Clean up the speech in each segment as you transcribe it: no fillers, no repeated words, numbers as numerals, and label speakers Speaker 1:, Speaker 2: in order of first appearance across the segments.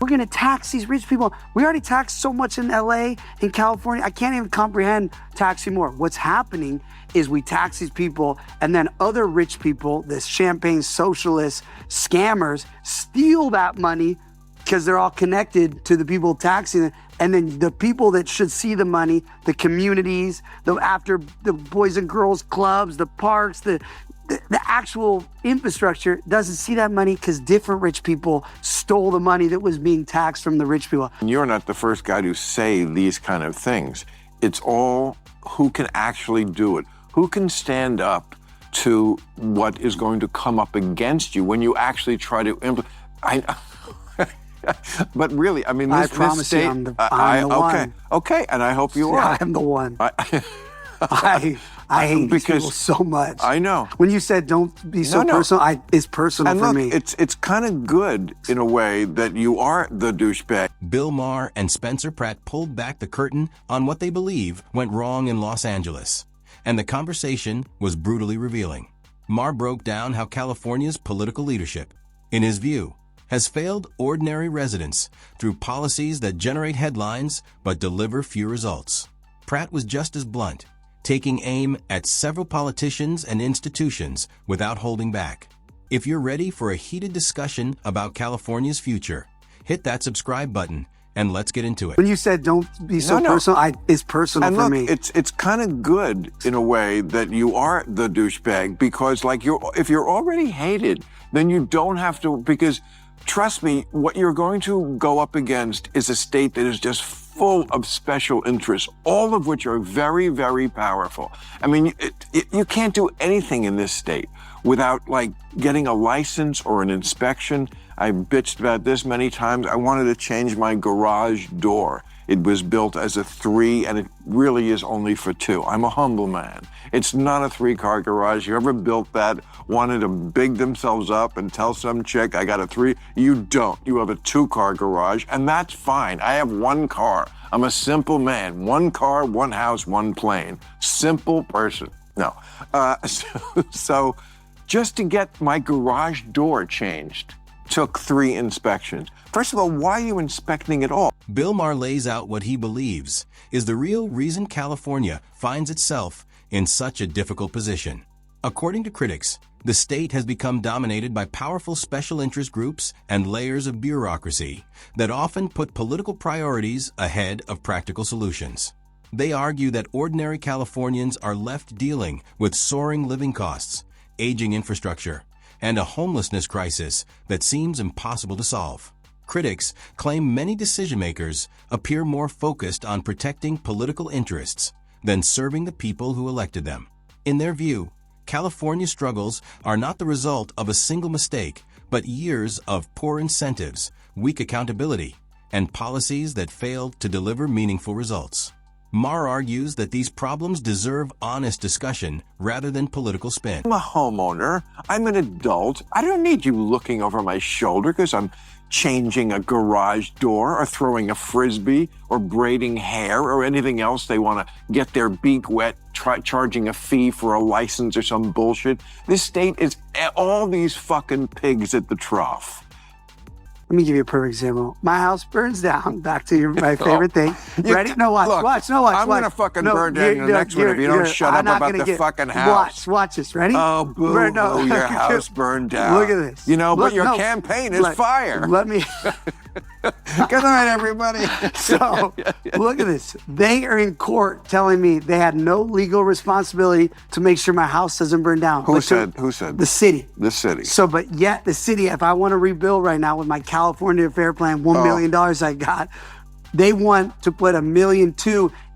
Speaker 1: We're going to tax these rich people. We already tax so much in LA, in California. I can't even comprehend taxing more. What's happening is we tax these people, and then other rich people, the champagne socialists, scammers, steal that money because they're all connected to the people taxing them. And then the people that should see the money, the communities, after the Boys and Girls Clubs, the parks, the actual infrastructure doesn't see that money because different rich people stole the money that was being taxed from the rich people.
Speaker 2: You're not the first guy to say these kind of things. It's all who can actually do it, who can stand up to what is going to come up against you when you actually try to implement. But really, I mean,
Speaker 1: I promise
Speaker 2: state,
Speaker 1: you, I'm the one.
Speaker 2: Okay, and I hope you are.
Speaker 1: I am the one. I hate these people so much.
Speaker 2: I know.
Speaker 1: When you said don't be so personal, it's personal
Speaker 2: and
Speaker 1: for
Speaker 2: look,
Speaker 1: me.
Speaker 2: It's kind of good in a way that you are the douchebag.
Speaker 3: Bill Maher and Spencer Pratt pulled back the curtain on what they believe went wrong in Los Angeles, and the conversation was brutally revealing. Maher broke down how California's political leadership, in his view, has failed ordinary residents through policies that generate headlines but deliver few results. Pratt was just as blunt, taking aim at several politicians and institutions without holding back. If you're ready for a heated discussion about California's future, hit that subscribe button and let's get into it.
Speaker 1: When you said don't be so personal, it's personal
Speaker 2: and
Speaker 1: for
Speaker 2: look,
Speaker 1: me.
Speaker 2: It's kind of good in a way that you are the douchebag because if you're already hated, then you don't have to, because trust me, what you're going to go up against is a state that is just full of special interests, all of which are very, very powerful. I mean, you can't do anything in this state without getting a license or an inspection. I bitched about this many times. I wanted to change my garage door. It was built as a 3, and it really is only for 2. I'm a humble man. It's not a 3-car garage. Whoever built that wanted to big themselves up and tell some chick, I got a 3. You don't. You have a 2-car garage, and that's fine. I have 1 car. I'm a simple man. 1 car, 1 house, 1 plane. Simple person. No. So just to get my garage door changed took 3 inspections. First of all, why are you inspecting it all?
Speaker 3: Bill Maher lays out what he believes is the real reason California finds itself in such a difficult position. According to critics, the state has become dominated by powerful special interest groups and layers of bureaucracy that often put political priorities ahead of practical solutions. They argue that ordinary Californians are left dealing with soaring living costs, aging infrastructure, and a homelessness crisis that seems impossible to solve. Critics claim many decision-makers appear more focused on protecting political interests than serving the people who elected them. In their view, California's struggles are not the result of a single mistake, but years of poor incentives, weak accountability, and policies that failed to deliver meaningful results. Maher argues that these problems deserve honest discussion rather than political spin.
Speaker 2: I'm a homeowner. I'm an adult. I don't need you looking over my shoulder because I'm changing a garage door or throwing a frisbee or braiding hair or anything else they want to get their beak wet, charging a fee for a license or some bullshit. This state is all these fucking pigs at the trough.
Speaker 1: Let me give you a perfect example. My house burns down. Back to my favorite thing. Ready? No, watch.
Speaker 2: Look,
Speaker 1: watch.
Speaker 2: I'm going to fucking burn down in the next one if you don't shut up about the fucking house.
Speaker 1: Watch this. Ready?
Speaker 2: Oh, boo.
Speaker 1: No.
Speaker 2: Your house burned down.
Speaker 1: Look at this.
Speaker 2: But your campaign is fire.
Speaker 1: Let me...
Speaker 2: Good night, everybody.
Speaker 1: So, look at this. They are in court telling me they had no legal responsibility to make sure my house doesn't burn down.
Speaker 2: Who said?
Speaker 1: The city.
Speaker 2: The city.
Speaker 1: So, but yet the city, if I want to rebuild right now with my California Fair Plan, $1 million I got, they want to put $1.2 million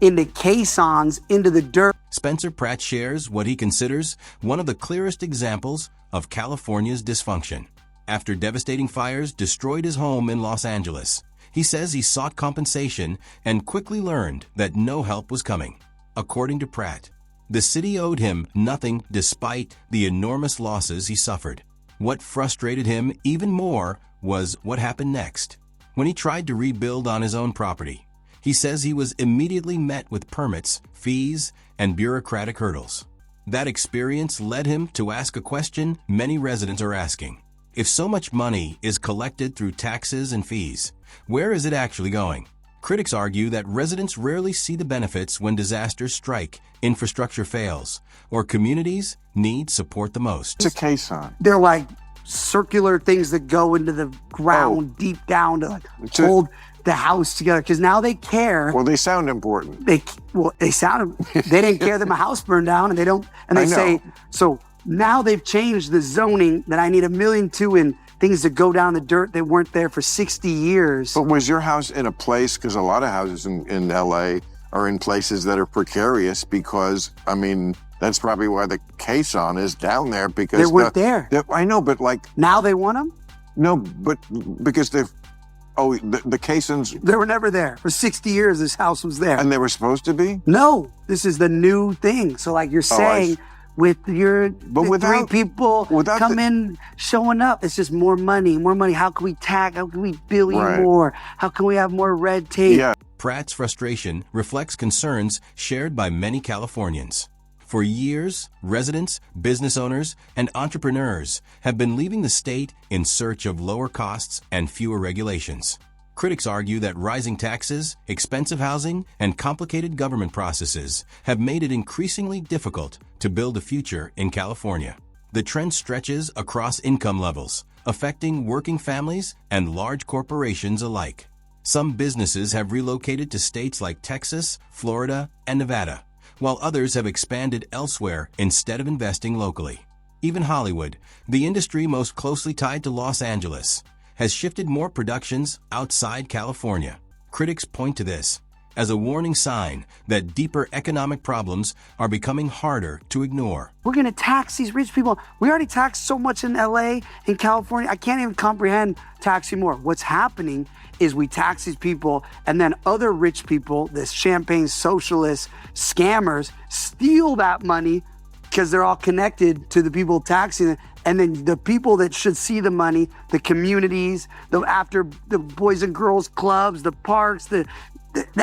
Speaker 1: into caissons into the dirt.
Speaker 3: Spencer Pratt shares what he considers one of the clearest examples of California's dysfunction. After devastating fires destroyed his home in Los Angeles, he says he sought compensation and quickly learned that no help was coming. According to Pratt, the city owed him nothing despite the enormous losses he suffered. What frustrated him even more was what happened next. When he tried to rebuild on his own property, he says he was immediately met with permits, fees, and bureaucratic hurdles. That experience led him to ask a question many residents are asking. If so much money is collected through taxes and fees, where is it actually going? Critics argue that residents rarely see the benefits when disasters strike, infrastructure fails, or communities need support the most.
Speaker 2: It's a caisson.
Speaker 1: They're like circular things that go into the ground deep down to like hold the house together, because now they care.
Speaker 2: Well, they sound important.
Speaker 1: They didn't care that my house burned down, and they say, so now they've changed the zoning that I need $1.2 million in things that go down the dirt that weren't there for 60 years.
Speaker 2: But was your house in a place, because a lot of houses in LA are in places that are precarious, because, I mean, that's probably why the caisson is down there, because
Speaker 1: they weren't there.
Speaker 2: I know, but like...
Speaker 1: Now they want them?
Speaker 2: No, but because they've... Oh, the caissons...
Speaker 1: They were never there. For 60 years, this house was there.
Speaker 2: And they were supposed to be?
Speaker 1: No, this is the new thing. So like you're saying, with your three people in showing up, it's just more money. How can we tax? How can we bill you more? How can we have more red tape?
Speaker 2: Yeah.
Speaker 3: Pratt's frustration reflects concerns shared by many Californians. For years, residents, business owners, and entrepreneurs have been leaving the state in search of lower costs and fewer regulations. Critics argue that rising taxes, expensive housing, and complicated government processes have made it increasingly difficult to build a future in California. The trend stretches across income levels, affecting working families and large corporations alike. Some businesses have relocated to states like Texas, Florida, and Nevada, while others have expanded elsewhere instead of investing locally. Even Hollywood, the industry most closely tied to Los Angeles, has shifted more productions outside California. Critics point to this as a warning sign that deeper economic problems are becoming harder to ignore.
Speaker 1: We're going to tax these rich people. We already tax so much in LA, in California. I can't even comprehend taxing more. What's happening is we tax these people, and then other rich people, this champagne socialists, scammers, steal that money because they're all connected to the people taxing it. And then the people that should see the money, the communities, after the Boys and Girls Clubs, the parks, the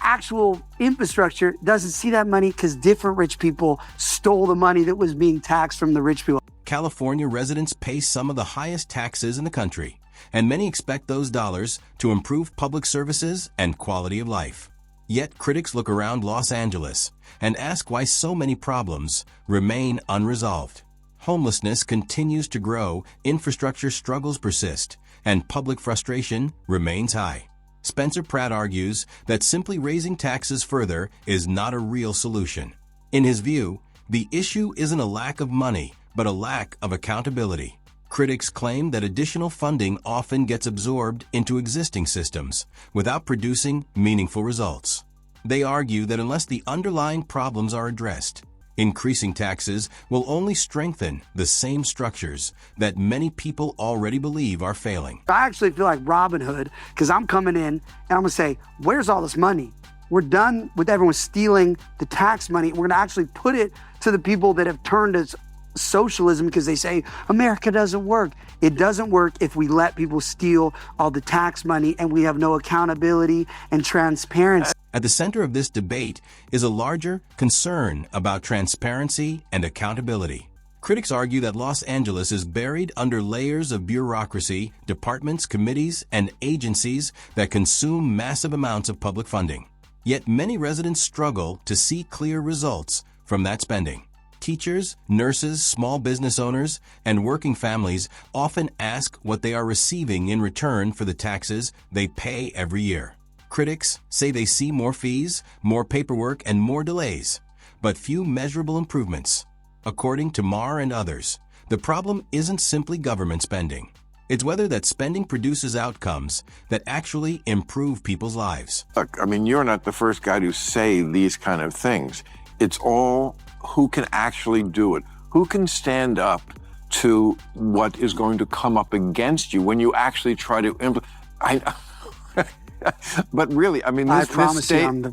Speaker 1: actual infrastructure doesn't see that money because different rich people stole the money that was being taxed from the rich people.
Speaker 3: California residents pay some of the highest taxes in the country, and many expect those dollars to improve public services and quality of life. Yet critics look around Los Angeles and ask why so many problems remain unresolved. Homelessness continues to grow, infrastructure struggles persist, and public frustration remains high. Spencer Pratt argues that simply raising taxes further is not a real solution. In his view, the issue isn't a lack of money, but a lack of accountability. Critics claim that additional funding often gets absorbed into existing systems without producing meaningful results. They argue that unless the underlying problems are addressed, increasing taxes will only strengthen the same structures that many people already believe are failing.
Speaker 1: I actually feel like Robin Hood, because I'm coming in and I'm going to say, where's all this money? We're done with everyone stealing the tax money. We're going to actually put it to the people that have turned to socialism because they say America doesn't work. It doesn't work if we let people steal all the tax money and we have no accountability and transparency.
Speaker 3: At the center of this debate is a larger concern about transparency and accountability. Critics argue that Los Angeles is buried under layers of bureaucracy, departments, committees, and agencies that consume massive amounts of public funding. Yet many residents struggle to see clear results from that spending. Teachers, nurses, small business owners, and working families often ask what they are receiving in return for the taxes they pay every year. Critics say they see more fees, more paperwork, and more delays, but few measurable improvements. According to Maher and others, the problem isn't simply government spending. It's whether that spending produces outcomes that actually improve people's lives.
Speaker 2: Look, I mean, you're not the first guy to say these kind of things. It's all who can actually do it, who can stand up to what is going to come up against you when you actually try to implement. But really, I mean,
Speaker 1: I promise you, I'm the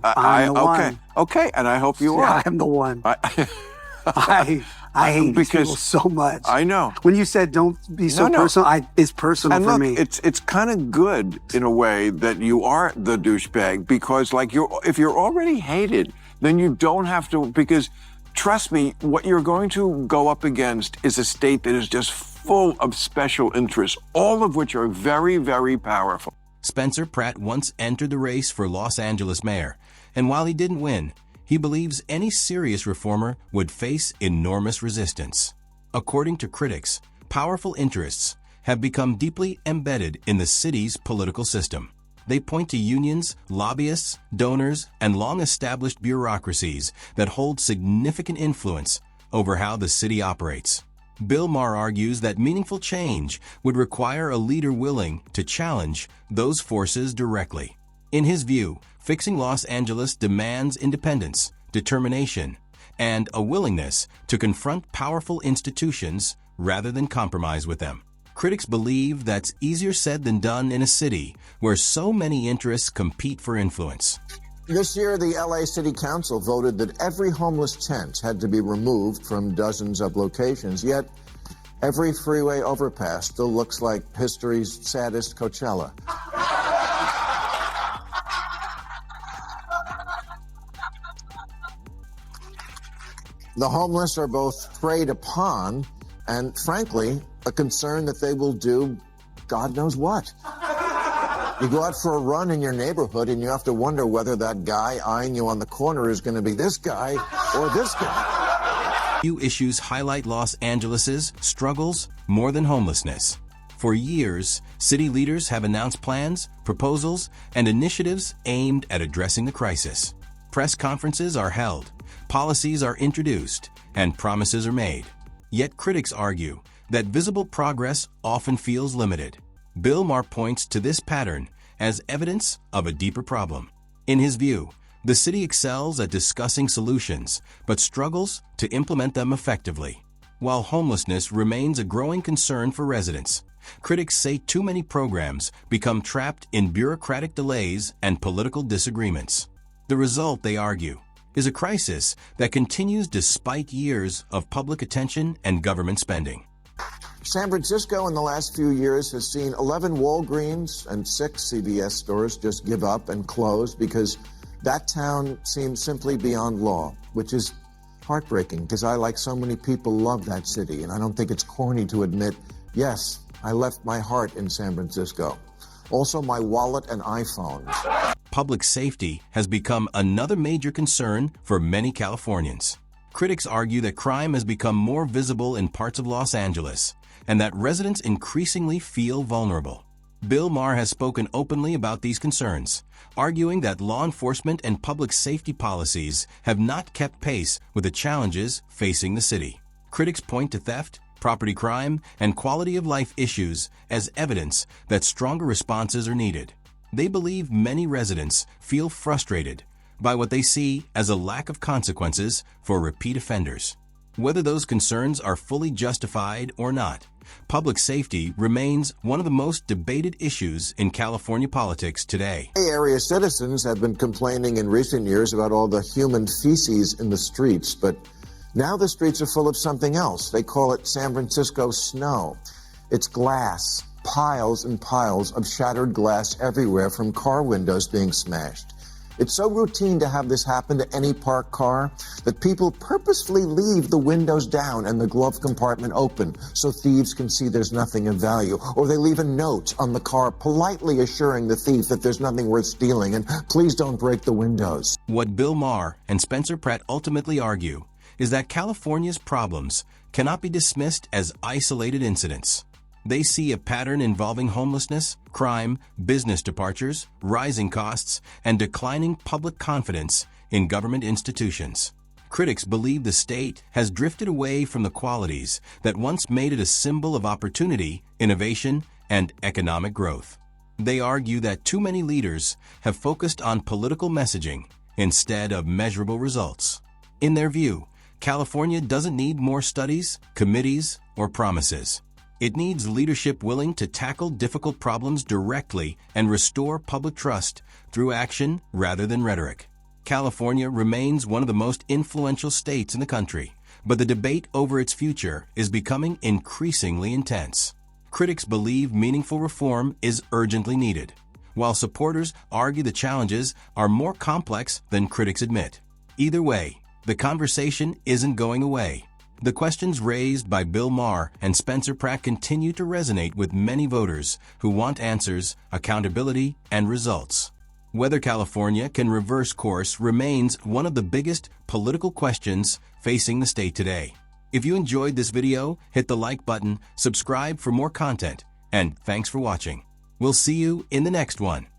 Speaker 1: one.
Speaker 2: Okay, and I hope you are.
Speaker 1: I'm the one. I hate these people so much.
Speaker 2: I know.
Speaker 1: When you said don't be so personal, it's personal
Speaker 2: and
Speaker 1: for
Speaker 2: look,
Speaker 1: me.
Speaker 2: It's kind of good in a way that you are the douchebag, because like if you're already hated, then you don't have to, because trust me, what you're going to go up against is a state that is just full of special interests, all of which are very, very powerful.
Speaker 3: Spencer Pratt once entered the race for Los Angeles mayor, and while he didn't win, he believes any serious reformer would face enormous resistance. According to critics, powerful interests have become deeply embedded in the city's political system. They point to unions, lobbyists, donors, and long-established bureaucracies that hold significant influence over how the city operates. Bill Maher argues that meaningful change would require a leader willing to challenge those forces directly. In his view, fixing Los Angeles demands independence, determination, and a willingness to confront powerful institutions rather than compromise with them. Critics believe that's easier said than done in a city where so many interests compete for influence.
Speaker 4: This year, the LA City Council voted that every homeless tent had to be removed from dozens of locations, yet every freeway overpass still looks like history's saddest Coachella. The homeless are both preyed upon and, frankly, a concern that they will do God knows what. You go out for a run in your neighborhood and you have to wonder whether that guy eyeing you on the corner is going to be this guy or this guy.
Speaker 3: Few issues highlight Los Angeles's struggles more than homelessness. For years, city leaders have announced plans, proposals, and initiatives aimed at addressing the crisis. Press conferences are held, policies are introduced, and promises are made. Yet critics argue that visible progress often feels limited. Bill Maher points to this pattern as evidence of a deeper problem. In his view, the city excels at discussing solutions, but struggles to implement them effectively. While homelessness remains a growing concern for residents, critics say too many programs become trapped in bureaucratic delays and political disagreements. The result, they argue, is a crisis that continues despite years of public attention and government spending.
Speaker 4: San Francisco in the last few years has seen 11 Walgreens and 6 CVS stores just give up and close because that town seems simply beyond law, which is heartbreaking because I, like so many people, love that city, and I don't think it's corny to admit, yes, I left my heart in San Francisco. Also my wallet and iPhone.
Speaker 3: Public safety has become another major concern for many Californians. Critics argue that crime has become more visible in parts of Los Angeles and that residents increasingly feel vulnerable. Bill Maher has spoken openly about these concerns, arguing that law enforcement and public safety policies have not kept pace with the challenges facing the city. Critics point to theft, property crime, and quality of life issues as evidence that stronger responses are needed. They believe many residents feel frustrated by what they see as a lack of consequences for repeat offenders. Whether those concerns are fully justified or not, public safety remains one of the most debated issues in California politics today.
Speaker 4: Bay Area citizens have been complaining in recent years about all the human feces in the streets, but now the streets are full of something else. They call it San Francisco snow. It's glass, piles and piles of shattered glass everywhere from car windows being smashed. It's so routine to have this happen to any parked car that people purposefully leave the windows down and the glove compartment open so thieves can see there's nothing of value. Or they leave a note on the car politely assuring the thief that there's nothing worth stealing and please don't break the windows.
Speaker 3: What Bill Maher and Spencer Pratt ultimately argue is that California's problems cannot be dismissed as isolated incidents. They see a pattern involving homelessness, crime, business departures, rising costs, and declining public confidence in government institutions. Critics believe the state has drifted away from the qualities that once made it a symbol of opportunity, innovation, and economic growth. They argue that too many leaders have focused on political messaging instead of measurable results. In their view, California doesn't need more studies, committees, or promises. It needs leadership willing to tackle difficult problems directly and restore public trust through action rather than rhetoric. California remains one of the most influential states in the country, but the debate over its future is becoming increasingly intense. Critics believe meaningful reform is urgently needed, while supporters argue the challenges are more complex than critics admit. Either way, the conversation isn't going away. The questions raised by Bill Maher and Spencer Pratt continue to resonate with many voters who want answers, accountability, and results. Whether California can reverse course remains one of the biggest political questions facing the state today. If you enjoyed this video, hit the like button, subscribe for more content, and thanks for watching. We'll see you in the next one.